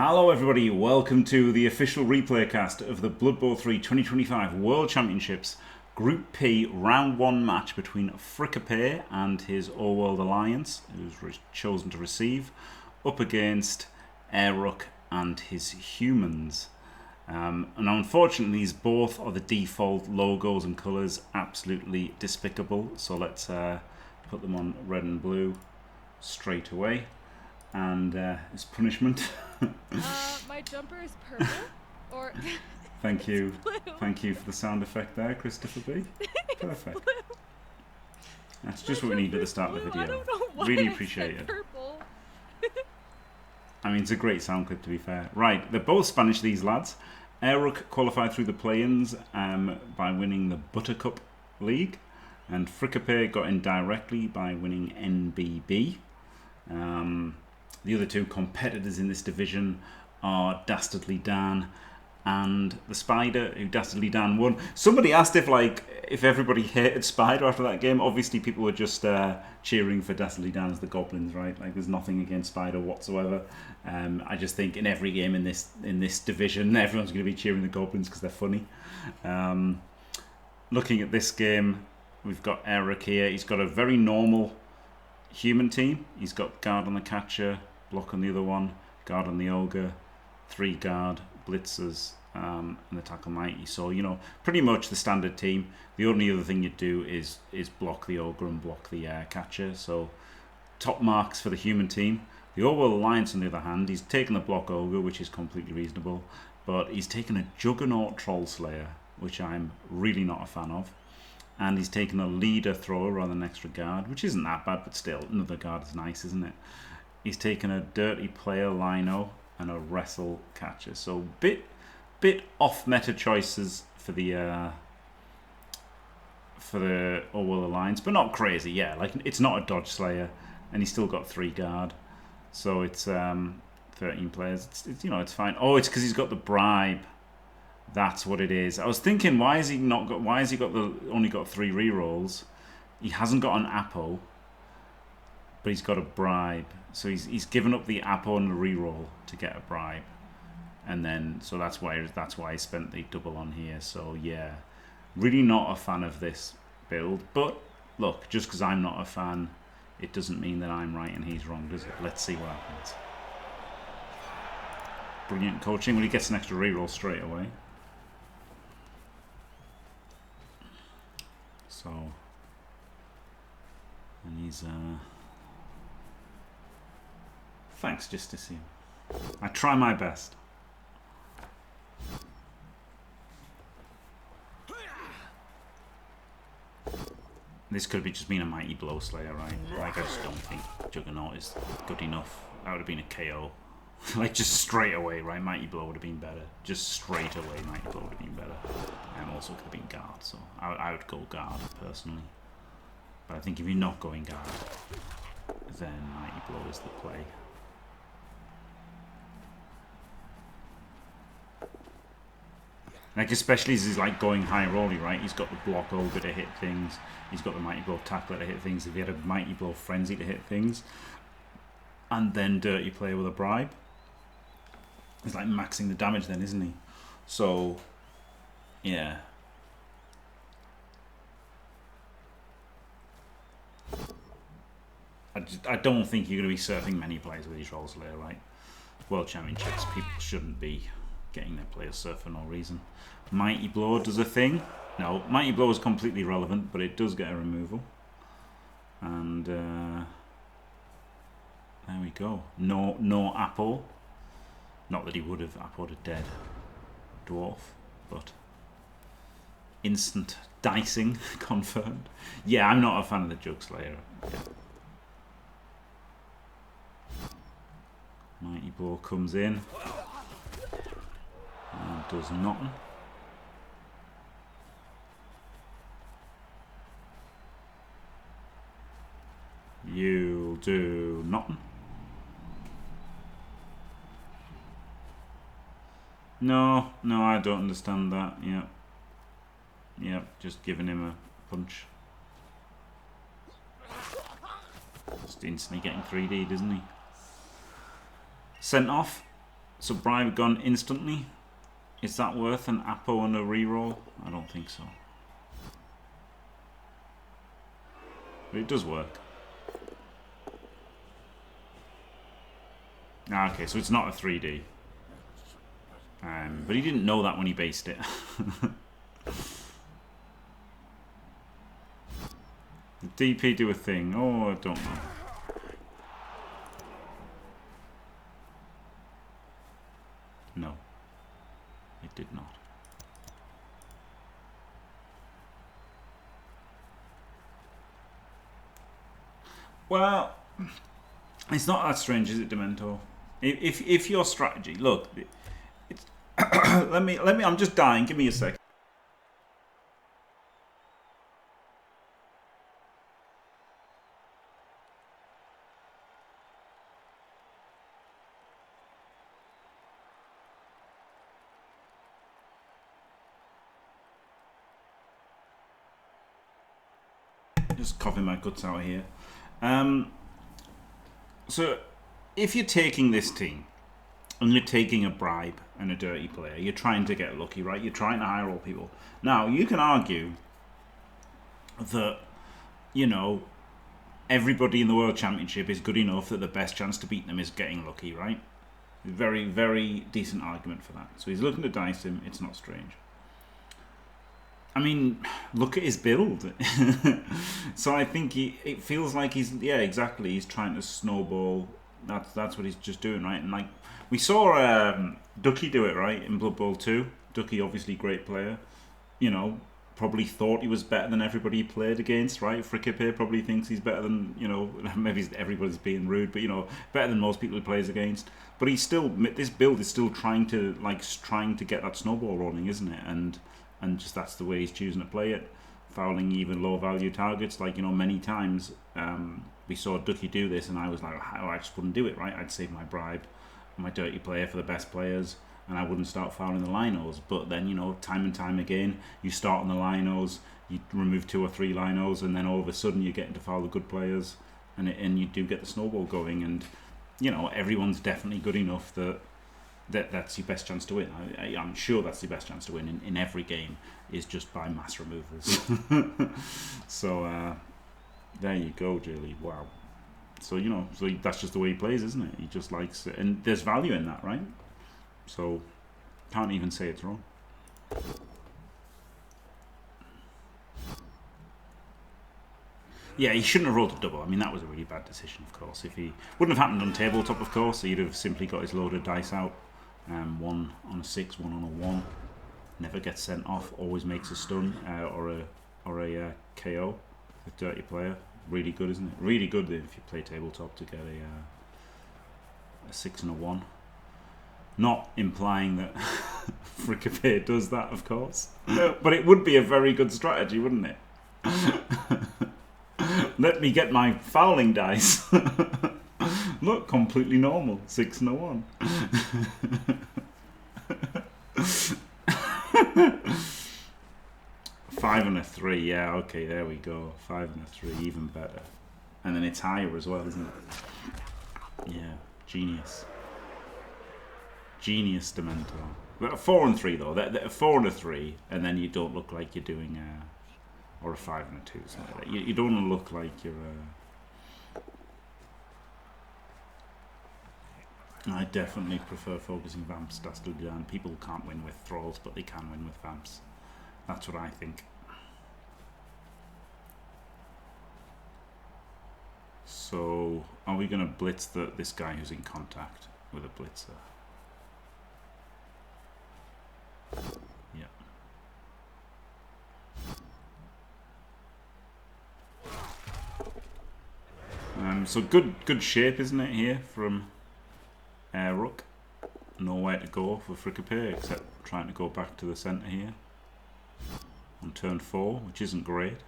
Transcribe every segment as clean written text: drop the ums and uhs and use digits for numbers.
Hello everybody, welcome to the official replay cast of the Blood Bowl 3 2025 World Championships Group P Round 1 match between Frikipe and his All-World Alliance, who's chosen to receive, up against Airuk and his humans. And unfortunately, these both are the default logos and colours, absolutely despicable. So let's put them on red and blue straight away. And as punishment. My jumper is purple, or thank you for the sound effect there, Christopher B. Perfect. That's just what we need at the start of the video. I don't know why really I appreciate said it. Purple. I mean, it's a great sound clip, to be fair. Right, they're both Spanish, these lads. Airuk qualified through the play-ins by winning the Buttercup League, and Frikipe got in directly by winning NBB. The other two competitors in this division are Dastardly Dan and the Spider, who Dastardly Dan won. Somebody asked if everybody hated Spider after that game. Obviously, people were just cheering for Dastardly Dan as the Goblins, right? Like, there's nothing against Spider whatsoever. I just think in every game in this division, everyone's going to be cheering the Goblins because they're funny. Looking at this game, we've got Airuk here. He's got a very normal human team. He's got guard on the catcher, block on the other one, guard on the ogre, 3 guard, blitzers, and the tackle mighty. So, you know, pretty much the standard team. The only other thing you do is block the ogre and block the catcher. So top marks for the human team. The All-World Alliance, on the other hand, he's taken the block ogre, which is completely reasonable, but he's taken a juggernaut troll slayer, which I'm really not a fan of. And he's taken a leader thrower rather than extra guard, which isn't that bad, but still, another guard is nice, isn't it? He's taken a dirty player lino and a wrestle catcher. So bit off meta choices for the All-World Alliance, but not crazy. Yeah, like it's not a dodge slayer, and he's still got 3 guard. So it's 13 players. It's you know, it's fine. Oh, it's because he's got the bribe. That's what it is. I was thinking, why has he only got 3 rerolls? He hasn't got an Apo, but he's got a bribe. So he's given up the Apo and the reroll to get a bribe, and then so that's why he spent the double on here. So yeah, really not a fan of this build. But look, just because I'm not a fan, it doesn't mean that I'm right and he's wrong, does it? Let's see what happens. Brilliant coaching. Well, he gets an extra reroll straight away. So, and he's thanks, Justice. I try my best. This could have just been a mighty blow slayer, right? Like, I just don't think Juggernaut is good enough. That would have been a KO. Like, just straight away, right? Mighty blow would have been better. Just straight away, mighty blow would have been better. And also could have been guard, so I would go guard personally. But I think if you're not going guard, then mighty blow is the play. Like, especially as he's like going high rolly, right? He's got the block ogre to hit things. He's got the mighty blow tackler to hit things. If he had a mighty blow frenzy to hit things, and then dirty player with a bribe, he's like maxing the damage then, isn't he? So, yeah. I don't think you're going to be surfing many players with these rolls later, right? World Championships, people shouldn't be getting their players surf for no reason. Mighty Blow does a thing. No, Mighty Blow is completely irrelevant, but it does get a removal. And there we go. No Apo. Not that he would have Apo'd a dead dwarf, but instant dicing confirmed. Yeah, I'm not a fan of the Jug Slayer. Yeah. Mighty Blow comes in and does nothing. You'll do nothing. No, I don't understand that. Yep, just giving him a punch. Just instantly getting 3D'd, isn't he? Sent off. So bribe gone instantly. Is that worth an Apo and a reroll? I don't think so. But it does work. Ah, okay, so it's not a 3D. But he didn't know that when he based it. Did DP do a thing? Oh, I don't know. No. It did not. Well, it's not that strange, is it, Demento? If your strategy, look, it's let me. I'm just dying. Give me a sec. Just coughing my guts out here. So, if you're taking this team and you're taking a bribe and a dirty player, you're trying to get lucky, right? You're trying to high roll people. Now, you can argue that, you know, everybody in the World Championship is good enough that the best chance to beat them is getting lucky, right? Very, very decent argument for that. So he's looking to dice him. It's not strange. I mean, look at his build. So I think it feels like he's, yeah, exactly. He's trying to snowball. That's what he's just doing, right? And like we saw Ducky do it, right, in Blood Bowl 2. Ducky, obviously great player. You know, probably thought he was better than everybody he played against, right? Frikipe probably thinks he's better than, you know, maybe everybody's being rude, but you know, better than most people he plays against. But he's still, this build is still trying to get that snowball rolling, isn't it? And just that's the way he's choosing to play it, fouling even low value targets. Like, you know, many times we saw Ducky do this, and I was like, oh, I just wouldn't do it, right? I'd save my bribe, my dirty player for the best players, and I wouldn't start fouling the linos. But then, you know, time and time again, you start on the linos, you remove 2 or 3 linos, and then all of a sudden you get into foul the good players, and you do get the snowball going. And you know, everyone's definitely good enough that's your best chance to win. I'm sure that's your best chance to win in every game, is just by mass removals. So there you go, Jilly. Wow. So, you know, so that's just the way he plays, isn't it? He just likes it, and there's value in that, right? So can't even say it's wrong. Yeah, he shouldn't have rolled a double. I mean, that was a really bad decision, of course. If he wouldn't have happened on tabletop, of course, he'd have simply got his loaded dice out. 1 on a 6, 1 on a 1. Never gets sent off. Always makes a stun or a KO. With dirty player. Really good, isn't it? Really good if you play tabletop to get a 6 and a 1. Not implying that Frikipe does that, of course. But it would be a very good strategy, wouldn't it? Let me get my fouling dice. Look, completely normal. 6 and a 1. 5 and a 3. Yeah, okay, there we go. 5 and a 3, even better. And then it's higher as well, isn't it? Yeah, genius. Genius, Demento. But a 4 and 3 though. A 4 and a 3, and then you don't look like you're doing or a 5 and a 2, something like that. You don't want to look like you're I definitely prefer focusing vamps. People can't win with thralls, but they can win with vamps. That's what I think. So, are we going to blitz this guy who's in contact with a blitzer? Yeah. So good shape, isn't it, here from Airuk? Nowhere to go for Frikipe except trying to go back to the centre here on turn 4, which isn't great.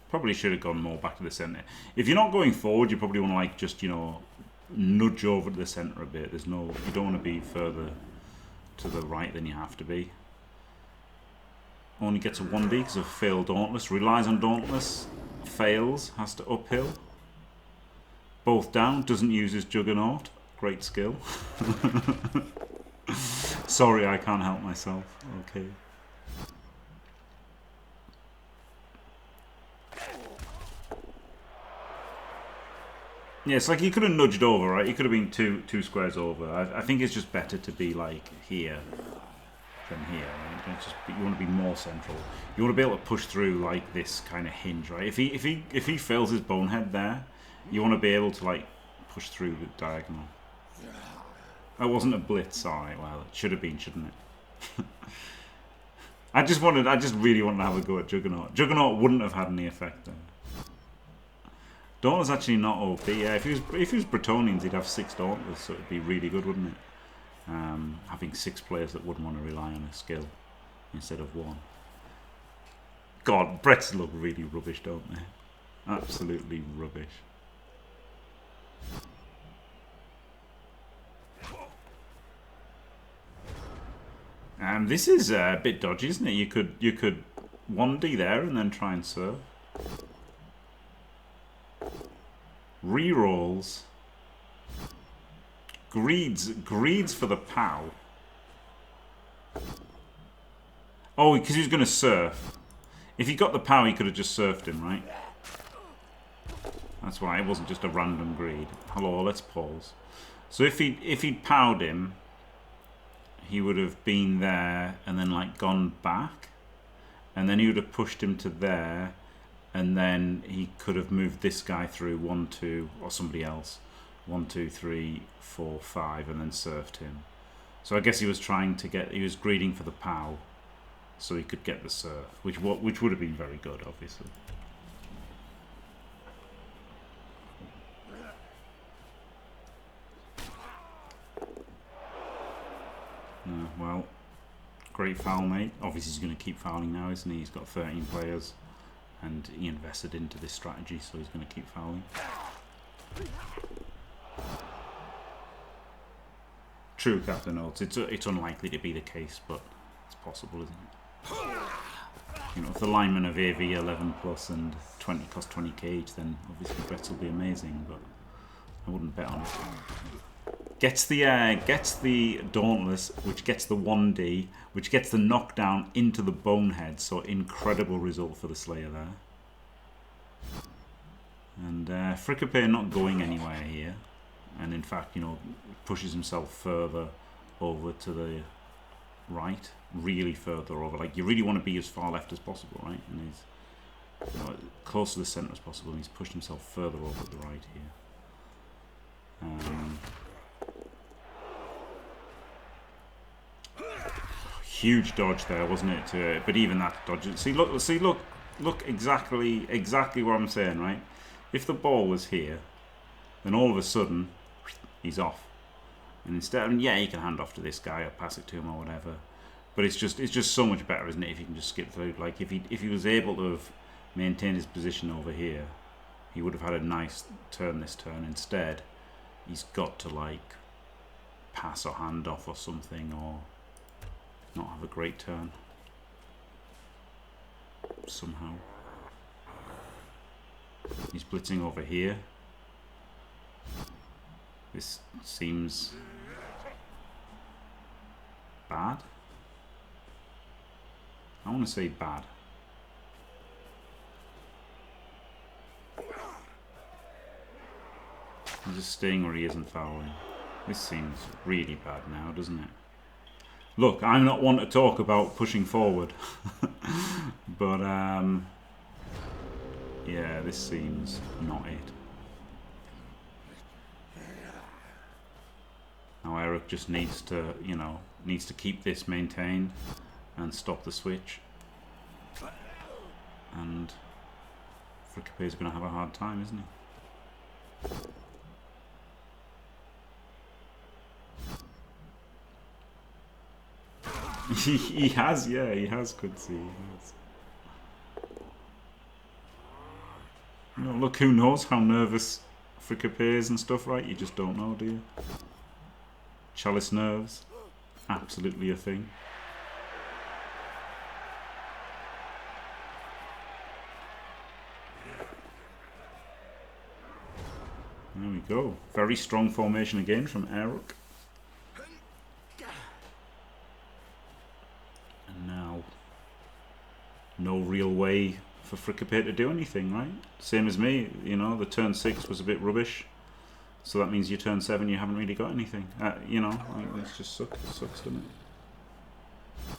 Probably should have gone more back to the centre. If you're not going forward, you probably want to like just, you know, nudge over to the centre a bit. You don't want to be further to the right than you have to be. Only gets a 1D because of failed Dauntless. Relies on Dauntless. fails, has to uphill. Both down, doesn't use his Juggernaut. Great skill. Sorry, I can't help myself. Okay. Yeah, it's like he could have nudged over, right? He could have been two squares over. I think it's just better to be like here than here. Right? You want to be more central. You want to be able to push through like this kind of hinge, right? If he fails his bonehead there, you want to be able to like push through the diagonal. That wasn't a blitz, alright. Well, it should have been, shouldn't it? I just really wanted to have a go at Juggernaut. Juggernaut wouldn't have had any effect there. Dauntless actually not OP. Yeah, if he was Bretonians, he'd have 6 Dauntless, so it'd be really good, wouldn't it? Having 6 players that wouldn't want to rely on a skill instead of 1. God, Bretts look really rubbish, don't they? Absolutely rubbish. This is a bit dodgy, isn't it? You could 1D there and then try and serve. Rerolls. Greeds for the POW. Oh, because he was going to surf. If he got the POW, he could have just surfed him, right? That's why it wasn't just a random greed. Hello, let's pause. So if he'd POW'd him, he would have been there and then like gone back, and then he would have pushed him to there. And then he could have moved this guy through 1, 2, or somebody else. 1, 2, 3, 4, 5, and then surfed him. So I guess he was he was greeding for the POW, so he could get the surf, which would have been very good, obviously. Well, great foul, mate. Obviously he's going to keep fouling now, isn't he? He's got 13 players. And he invested into this strategy, so he's going to keep fouling. True, Captain Oates. It's unlikely to be the case, but it's possible, isn't it? You know, if the linemen of AV 11 plus and 20 cost 20k each, then obviously Bretts will be amazing, but I wouldn't bet on it. Gets the Dauntless, which gets the 1D, which gets the knockdown into the Bonehead, so incredible result for the Slayer there. And Frikipe not going anywhere here, and in fact, you know, pushes himself further over to the right, really further over. Like, you really want to be as far left as possible, right? And he's, you know, close to the centre as possible, and he's pushed himself further over to the right here. Huge dodge there, wasn't it? But even that dodge. See, look exactly what I'm saying, right? If the ball was here, then all of a sudden he's off, and instead, I mean, yeah, he can hand off to this guy or pass it to him or whatever. But it's just so much better, isn't it? If you can just skip through. Like if he was able to have maintained his position over here, he would have had a nice turn this turn. Instead, he's got to like pass or hand off or something, or not have a great turn somehow. He's blitzing over here. This seems bad. I want to say bad. He's just staying where he isn't fouling. This seems really bad now, doesn't it? Look, I'm not one to talk about pushing forward, but yeah, this seems not it. Now Airuk just needs to, you know, keep this maintained and stop the switch. And Frikipe is going to have a hard time, isn't he? He has, yeah, he has, could see. You know, look, who knows how nervous Frikipe is and stuff, right? You just don't know, do you? Chalice nerves, absolutely a thing. There we go. Very strong formation again from Airuk. And now, no real way for Frikipe to do anything, right? Same as me, you know, the turn 6 was a bit rubbish. So that means your turn 7 you haven't really got anything. You know, it's just sucks, doesn't it?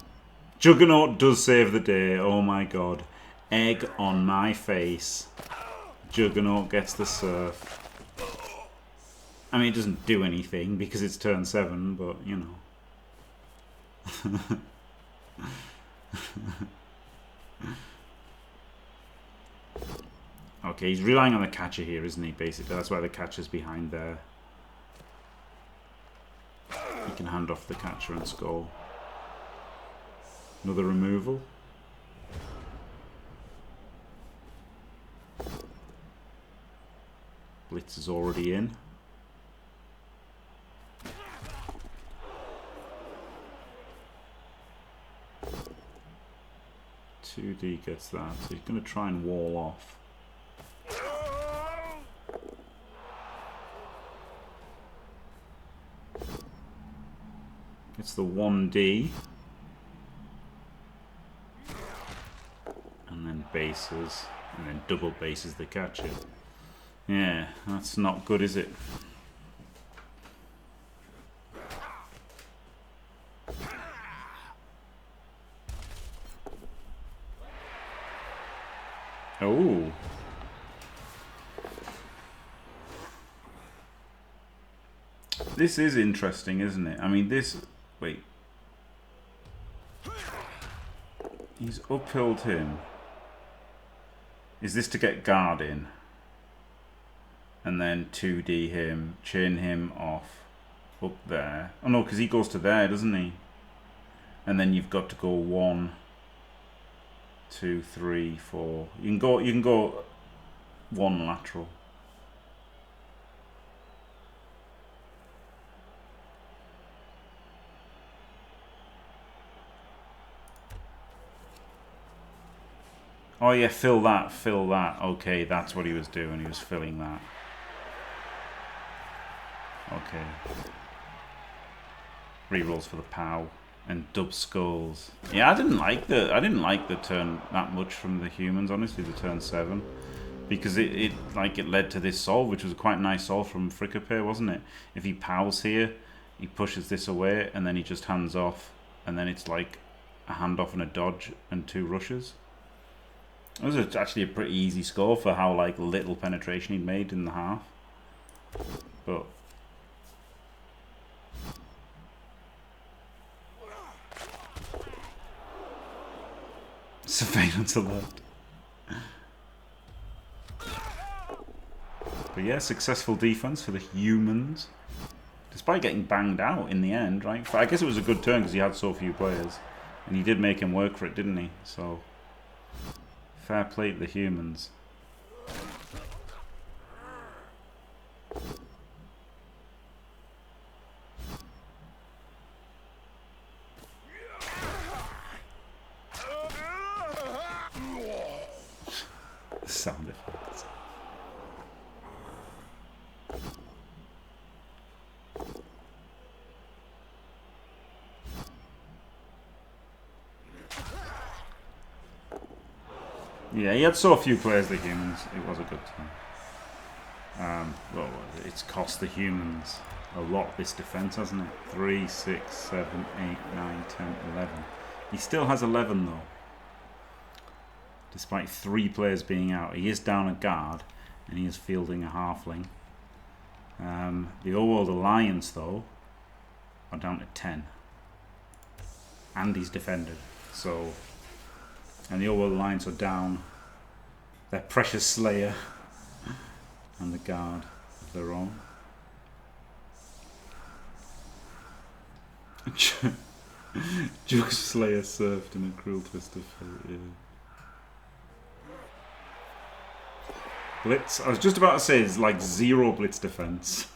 Juggernaut does save the day, oh my god. Egg on my face. Juggernaut gets the surf. I mean, it doesn't do anything because it's turn 7, but, you know. Okay, he's relying on the catcher here, isn't he, basically? That's why the catcher's behind there. He can hand off the catcher and score. Another removal. Blitz is already in. Two-D gets that, so he's going to try and wall off. It's the 1D. And then bases. And then double bases the catcher. Yeah, that's not good, is it? Oh. This is interesting, isn't it? I mean, this... Wait. He's uphilled him. Is this to get guard in? And then 2D him, chain him off up there. Oh no, because he goes to there, doesn't he? And then you've got to go 1, 2, 3, 4. You can go 1 lateral. Oh yeah, fill that. Okay, that's what he was doing. He was filling that. Okay. Rerolls for the POW and dub skulls. Yeah, I didn't like the turn that much from the humans, honestly, the turn 7. Because it led to this solve, which was a quite nice solve from Frikipe, wasn't it? If he POWs here, he pushes this away and then he just hands off, and then it's like a handoff and a dodge and 2 rushes. It was actually a pretty easy score for how like little penetration he'd made in the half. But surveillance alert. But yeah, successful defense for the humans. Despite getting banged out in the end, right? But I guess it was a good turn because he had so few players. And he did make him work for it, didn't he? So fair play to the humans. Sound effects. Yeah, he had so few players, the humans. It was a good time. Well, it's cost the humans a lot, this defense, hasn't it? 3, 6, 7, 8, 9, 10, 11. He still has 11, though. Despite 3 players being out. He is down a guard, and he is fielding a halfling. The Old World Alliance, though, are down to 10. And he's defended. So... And the Old World Alliance are down their precious Slayer and the guard of their own. Jug Slayer surfed in a cruel twist of fate. Yeah. Blitz. I was just about to say it's like 0 blitz defense.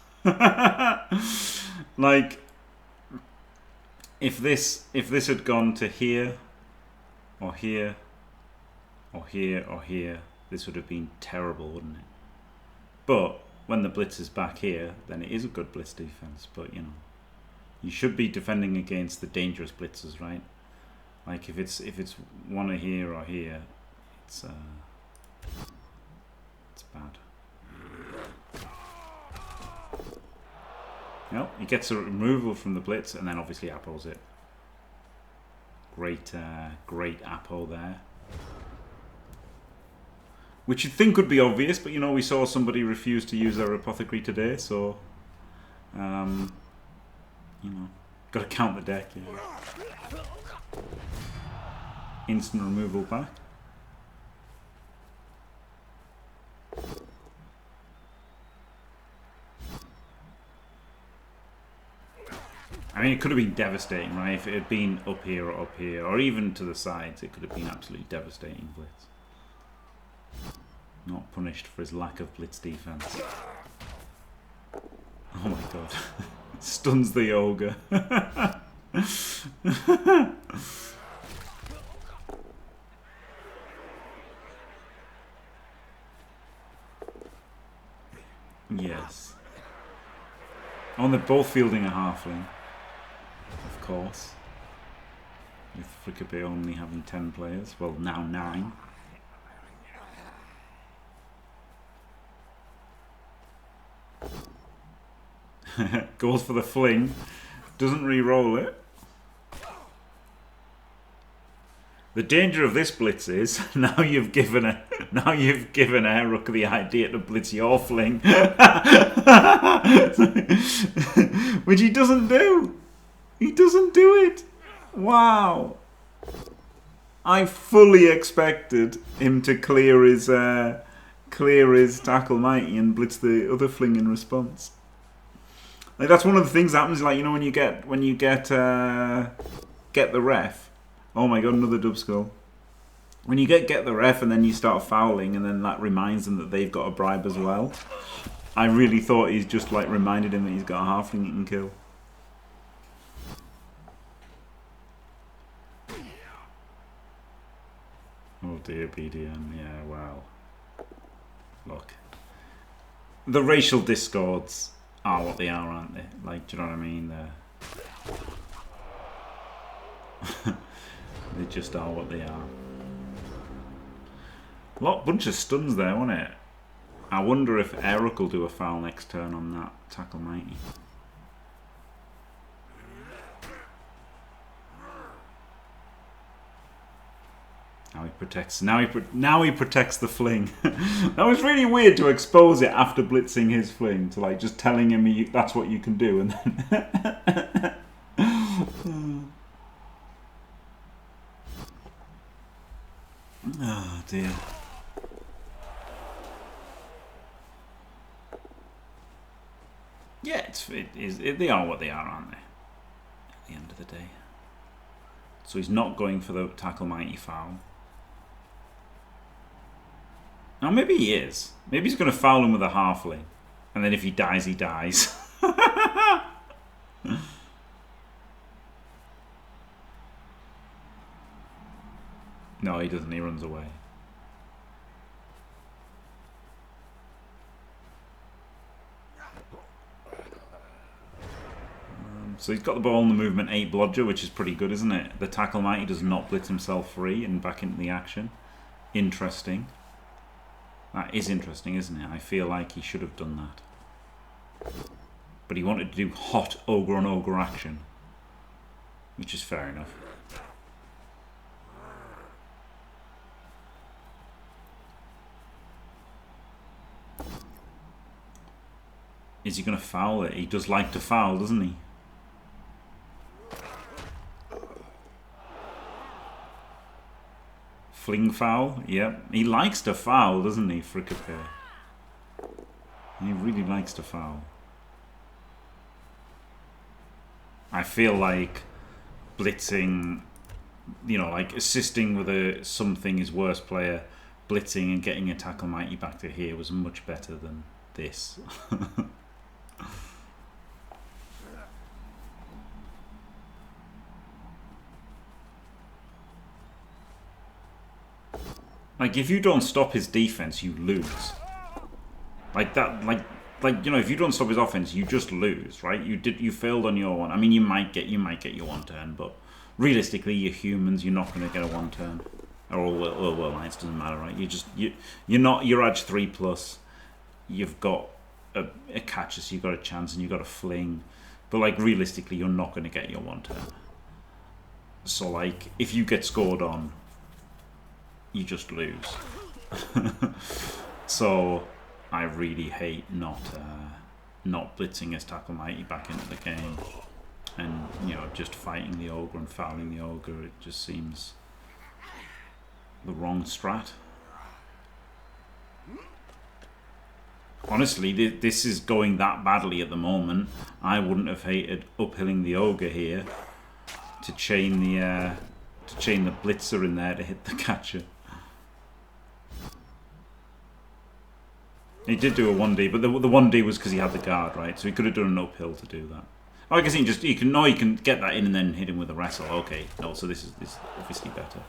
Like if this had gone to here. Or here, or here, or here. This would have been terrible, wouldn't it? But when the blitz is back here, then it is a good blitz defense. But you know, you should be defending against the dangerous blitzes, right? Like if it's one here or here, it's bad. No, he gets a removal from the blitz and then obviously apples it. Great apple there. Which you'd think would be obvious, but you know, we saw somebody refuse to use their apothecary today, so you know, got to count the deck. Yeah. Instant removal back. I mean, it could have been devastating, right? If it had been up here, or even to the sides, it could have been absolutely devastating blitz. Not punished for his lack of blitz defense. Oh my god. Stuns the ogre. Yes. Oh, and they're both fielding a halfling. Of course. With Frikipe only having 10 players. Well, now 9. Goes for the fling. Doesn't re-roll it. The danger of this blitz is now you've given Airuk the idea to blitz your fling, which he doesn't do. He doesn't do it. Wow. I fully expected him to clear his tackle mighty and blitz the other fling in response. Like that's one of the things that happens. Like you know when you get the ref. Oh my god, another dub skull. When you get the ref and then you start fouling and then that reminds them that they've got a bribe as well. I really thought he's just like reminded him that he's got a halfling he can kill. Oh dear, BDM, yeah, wow. Look. The racial discords are what they are, aren't they? Like, do you know what I mean? They just are what they are. Bunch of stuns there, wasn't it? I wonder if Airuk will do a foul next turn on that tackle mighty. Now he protects. Now he protects the fling. That was really weird to expose it after blitzing his fling, to like just telling him that's what you can do, and then. Oh dear. Yeah, they are what they are, aren't they? At the end of the day. So he's not going for the tackle mighty foul. Now maybe he is. Maybe he's going to foul him with a halfling. And then if he dies, he dies. No, he doesn't. He runs away. So he's got the ball in the movement 8 blodger, which is pretty good, isn't it? The tackle mighty does not blitz himself free and back into the action. Interesting. That is interesting, isn't it? I feel like he should have done that. But he wanted to do hot ogre on ogre action. Which is fair enough. Is he going to foul it? He does like to foul, doesn't he? Fling foul? Yep. He likes to foul, doesn't he, Frikipe? He really likes to foul. I feel like blitzing, you know, like assisting with something his worst player, blitzing and getting a tackle mighty back to here was much better than this. Like, if you don't stop his defense, you lose. Like that, like, like, you know, if you don't stop his offense, you just lose, right? You failed on your one. I mean, you might get your 1 turn, but realistically, you're humans. You're not going to get a 1 turn, or well, it doesn't matter, right? You're edge 3+. You've got a catcher, so you've got a chance, and you've got a fling, but like realistically, you're not going to get your 1 turn. So like, if you get scored on, you just lose. So I really hate not blitzing his Tackle Mighty back into the game, and you know, just fighting the ogre and fouling the ogre. It just seems the wrong strat. Honestly, this is going that badly at the moment. I wouldn't have hated uphilling the ogre here to chain the blitzer in there to hit the catcher. He did do a 1D, but the 1D was because he had the guard, right? So he could have done an uphill to do that. Oh, I guess he can get that in and then hit him with a wrestle. Okay, no, so this is obviously better.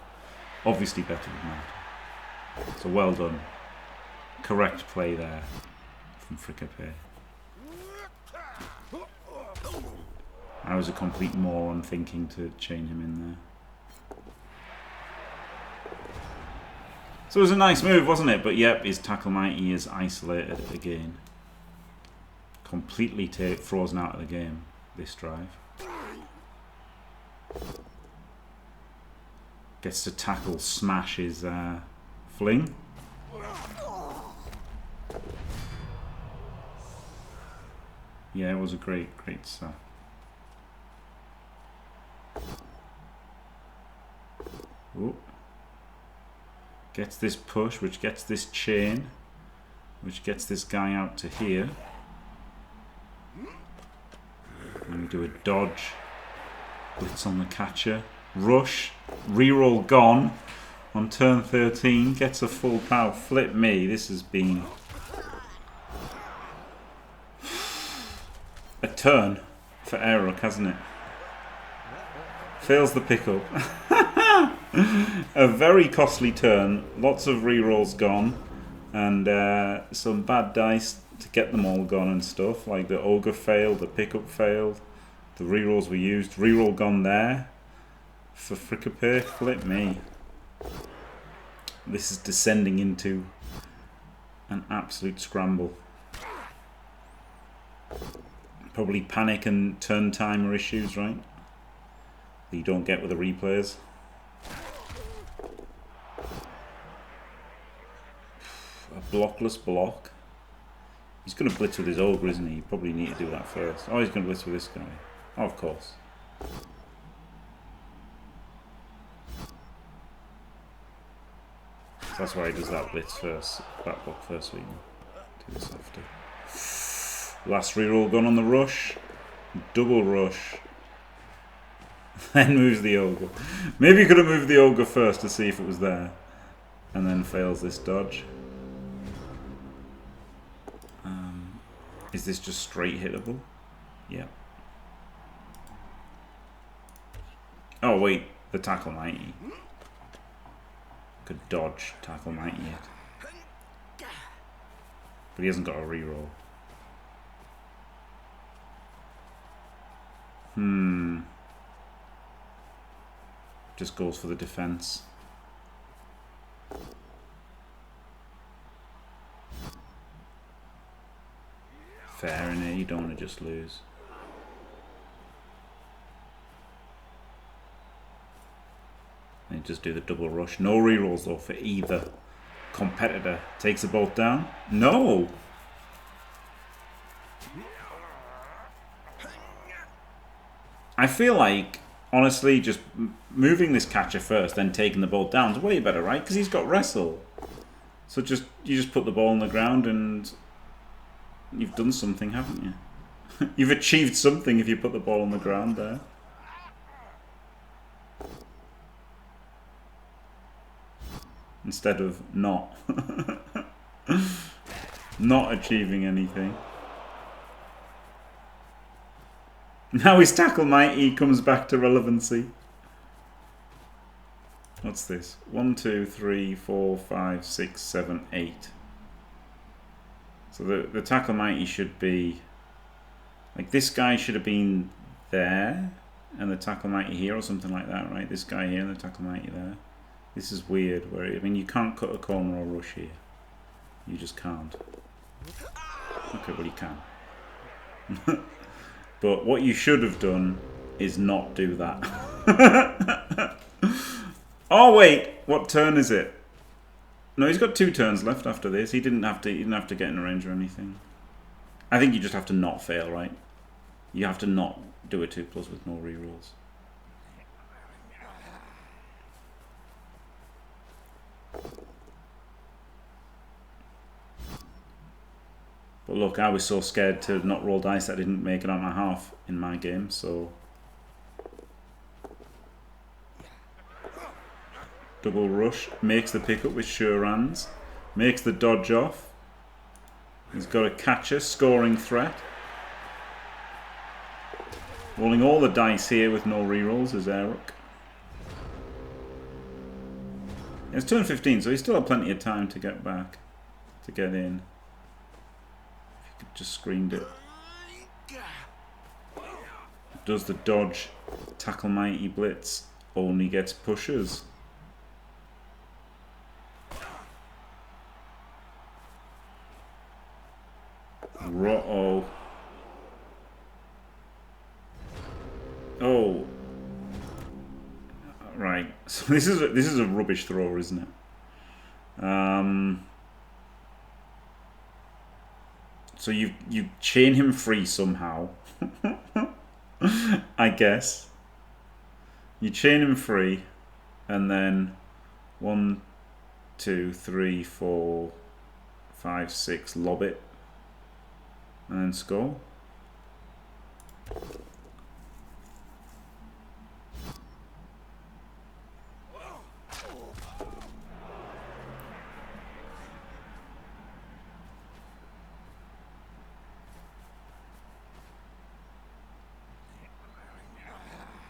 Obviously better than that. So well done. Correct play there from Frikipe. I was a complete moron thinking to chain him in there. So it was a nice move, wasn't it? But yep, his Tackle Mighty is isolated again. Completely frozen out of the game, this drive. Gets to tackle, smash his fling. Yeah, it was a great stuff. Ooh. Gets this push, which gets this chain, which gets this guy out to here. And we do a dodge, blitz on the catcher, rush, reroll gone on turn 13, gets a full power. Flip me, this has been a turn for Airuk, hasn't it? Fails the pickup. A very costly turn, lots of rerolls gone, and some bad dice to get them all gone and stuff. Like the ogre failed, the pickup failed, the rerolls were used. Reroll gone there for Frikipe. Flip me. This is descending into an absolute scramble. Probably panic and turn timer issues, right? That you don't get with the replayers. A blockless block. He's going to blitz with his ogre, isn't he? You probably need to do that first. Oh, he's going to blitz with this guy. Oh, of course. That's why he does that blitz first. That block first, so you can do this after. Last reroll gone on the rush. Double rush. Then moves the ogre. Maybe he could have moved the ogre first to see if it was there. And then fails this dodge. Is this just straight hittable? Yeah. Oh wait, the Tackle Mighty. Could dodge Tackle Mighty yet. But he hasn't got a reroll. Just goes for the defense. Fair in it, you don't want to just lose. And just do the double rush. No rerolls though for either competitor. Takes the bolt down. No! I feel like, honestly, just moving this catcher first, then taking the bolt down is way better, right? Because he's got wrestle. So you just put the ball on the ground and you've done something, haven't you? You've achieved something if you put the ball on the ground there. Instead of not. Not achieving anything. Now his Tackle Mighty comes back to relevancy. What's this? 1, 2, 3, 4, 5, 6, 7, 8. So the tackle mighty should be like this guy should have been there, and the tackle mighty here or something like that, right? This guy here and the tackle mighty there. This is weird. Where I mean, you can't cut a corner or rush here. You just can't. Okay, well you can. But what you should have done is not do that. Oh wait, what turn is it? No, he's got 2 turns left after this. He didn't have to get in a range or anything. I think you just have to not fail, right? You have to not do a 2+ with no rerolls. But look, I was so scared to not roll dice that I didn't make it on my half in my game, so... Double rush, makes the pickup with sure hands, makes the dodge off. He's got a catcher, scoring threat. Rolling all the dice here with no rerolls is Airuk. It's turn 15, so he's still had plenty of time to get back, to get in. If you could just screened it. Does the dodge, tackle mighty blitz, only gets pushes. Uh-oh. Oh. Right. So this is a rubbish thrower, isn't it? So you chain him free somehow. I guess. You chain him free, and then 1, 2, 3, 4, 5, 6, lob it. And then score.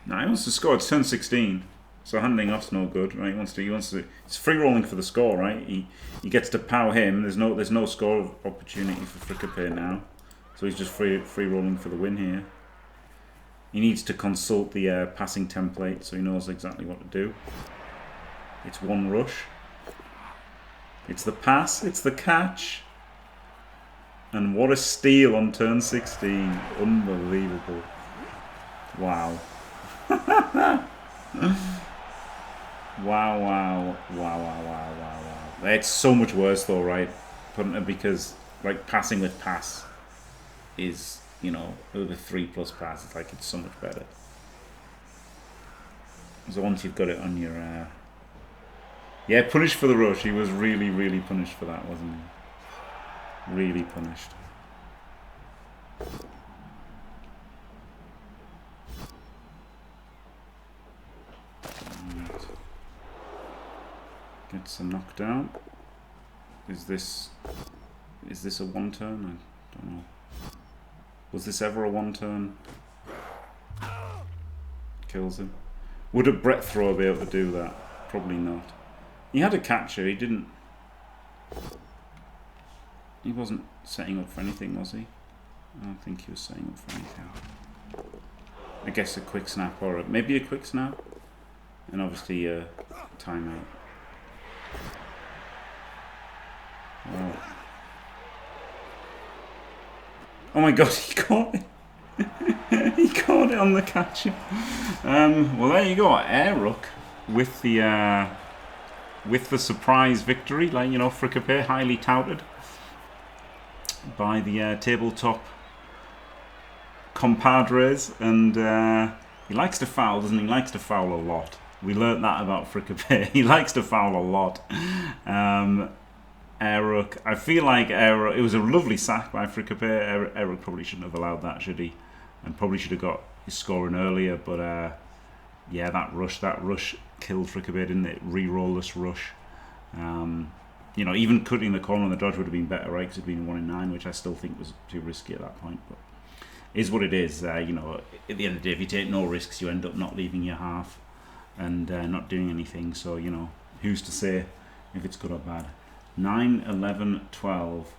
Now he wants to score. It's turn 16, so handing off's no good, right? He wants to. It's free rolling for the score, right? He gets to pow him. There's no score opportunity for Frikipe now. So he's just free rolling for the win here. He needs to consult the passing template so he knows exactly what to do. It's 1 rush. It's the pass. It's the catch. And what a steal on turn 16. Unbelievable. Wow. Wow. It's so much worse though, right? Because like passing with pass is, you know, over 3+ pass, it's like it's so much better. So once you've got it on your yeah, punished for the rush. He was really punished for that, wasn't he? Really punished. Right. Gets a knockdown. Is this a 1 turn? I don't know. Was this ever a 1 turn? Kills him. Would a breadth thrower be able to do that? Probably not. He had a catcher. He didn't. He wasn't setting up for anything, was he? I don't think he was setting up for anything. I guess a quick snap, or maybe a quick snap, and obviously a timeout. Wow. Oh my god, he caught it. He caught it on the catcher. Well, there you go, Airuk with the surprise victory. Like, you know, Frikipe, highly touted by the tabletop compadres, and he likes to foul, doesn't he? He likes to foul a lot. We learnt that about Frikipe. He likes to foul a lot. Airuk, I feel like Airuk, it was a lovely sack by Frikipe. Airuk probably shouldn't have allowed that, should he? And probably should have got his scoring earlier, but yeah, that rush killed Frikipe, didn't it? Re-rollless rush. You know, even cutting the corner on the dodge would have been better, right? Because it'd been 1 in 9, which I still think was too risky at that point, but is what it is. You know, at the end of the day, if you take no risks, you end up not leaving your half and not doing anything. So, you know, who's to say if it's good or bad? 9, 11, 12,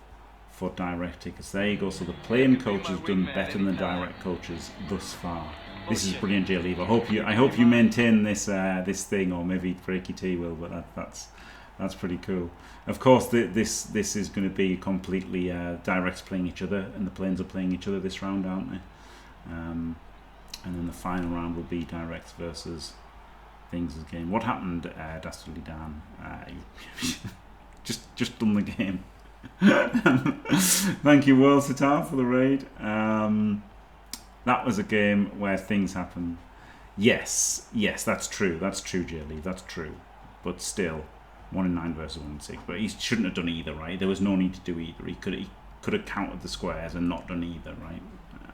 for direct tickets. There you go. So the playing coach has done better than the direct coaches thus far. This is brilliant, J Leave. I hope you maintain this this thing, or maybe Frikipe will. But that's pretty cool. Of course, this is going to be completely directs playing each other, and the planes are playing each other this round, aren't they? And then the final round will be directs versus things again. What happened, Dastardly Dan? Just done the game. Thank you, World Sitar, for the raid. That was a game where things happened. Yes, that's true. That's true, J Lee. That's true. But still, 1 in 9 versus 1 in 6. But he shouldn't have done either, right? There was no need to do either. He could have counted the squares and not done either, right?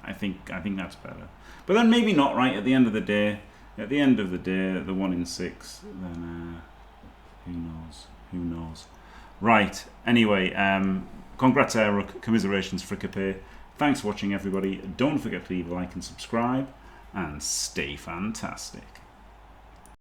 I think that's better. But then maybe not, right? At the end of the day, the 1 in 6. Then who knows? Right. Anyway, congrats, Airuk. Commiserations, Frikipe. Thanks for watching, everybody. Don't forget to leave a like and subscribe, and stay fantastic.